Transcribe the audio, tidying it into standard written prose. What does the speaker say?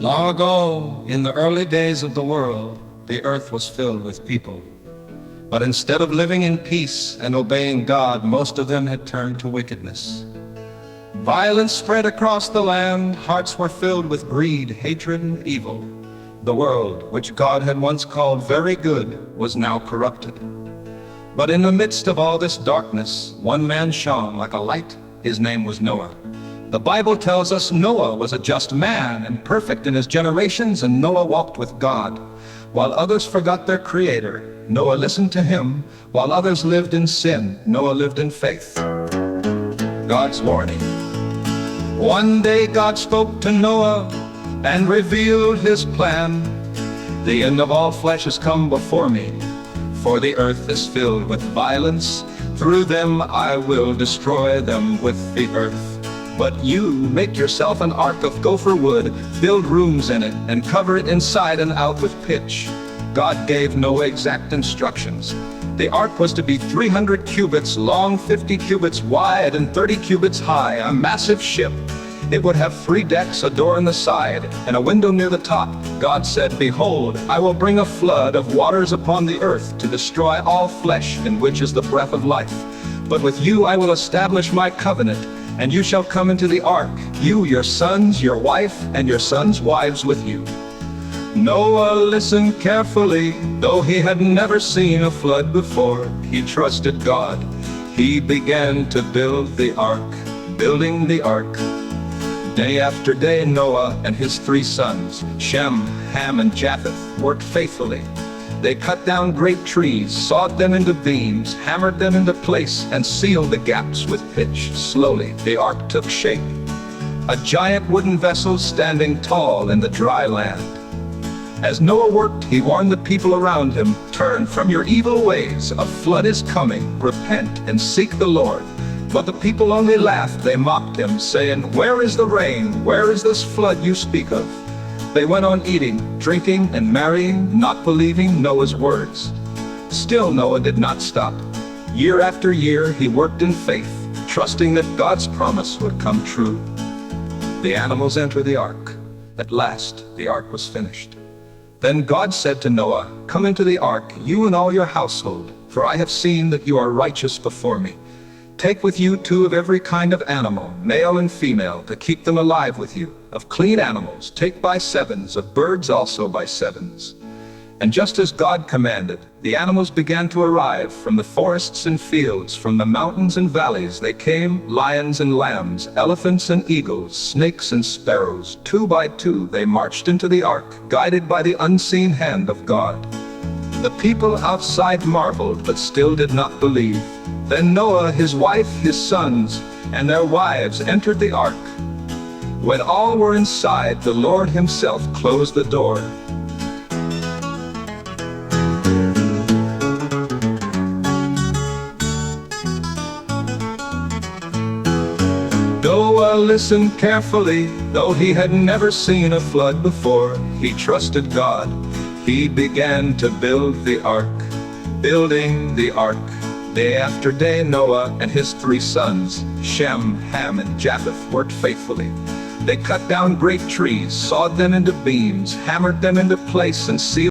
Long ago, in the early days of the world, the earth was filled with people. But instead of living in peace and obeying God, most of them had turned to wickedness. Violence spread across the land, hearts were filled with greed, hatred, and evil. The world, which God had once called very good, was now corrupted. But in the midst of all this darkness, one man shone like a light. His name was Noah. The Bible tells us Noah was a just man and perfect in his generations, and Noah walked with God. While others forgot their Creator, Noah listened to him. While others lived in sin, Noah lived in faith. God's warning. One day God spoke to Noah and revealed his plan. The end of all flesh has come before me, for the earth is filled with violence. Through them I will destroy them with the earth. But you make yourself an ark of gopher wood, build rooms in it, and cover it inside and out with pitch. God gave Noah exact instructions. The ark was to be 300 cubits long, 50 cubits wide, and 30 cubits high, a massive ship. It would have 3 decks, a door in the side, and a window near the top. God said, "Behold, I will bring a flood of waters upon the earth to destroy all flesh, in which is the breath of life. But with you I will establish my covenant, and you shall come into the ark, you, your sons, your wife, and your sons' wives with you." Noah listened carefully. Though he had never seen a flood before, he trusted God. He began to build the ark, building the ark. Day after day, Noah and his 3 sons, Shem, Ham, and Japheth, worked faithfully. They cut down great trees, sawed them into beams, hammered them into place, and sealed the gaps with pitch. Slowly, the ark took shape, a giant wooden vessel standing tall in the dry land. As Noah worked, he warned the people around him, "Turn from your evil ways, a flood is coming, repent and seek the Lord." But the people only laughed. They mocked him, saying, "Where is the rain? Where is this flood you speak of?" They went on eating, drinking, and marrying, not believing Noah's words. Still Noah did not stop. Year after year he worked in faith, trusting that God's promise would come true. The animals entered the ark. At last the ark was finished. Then God said to Noah, "Come into the ark, you and all your household, for I have seen that you are righteous before me. Take with you 2 of every kind of animal, male and female, to keep them alive with you. Of clean animals, take by 7s, of birds also by 7s." And just as God commanded, the animals began to arrive from the forests and fields, from the mountains and valleys. They came, lions and lambs, elephants and eagles, snakes and sparrows. 2 by 2 they marched into the ark, guided by the unseen hand of God. The people outside marveled, but still did not believe. Then Noah, his wife, his sons, and their wives entered the ark. When all were inside, the Lord himself closed the door. Noah listened carefully. Though he had never seen a flood before, he trusted God. He began to build the ark, building the ark. Day after day, Noah and his 3 sons, Shem, Ham, and Japheth, worked faithfully. They cut down great trees, sawed them into beams, hammered them into place, and sealed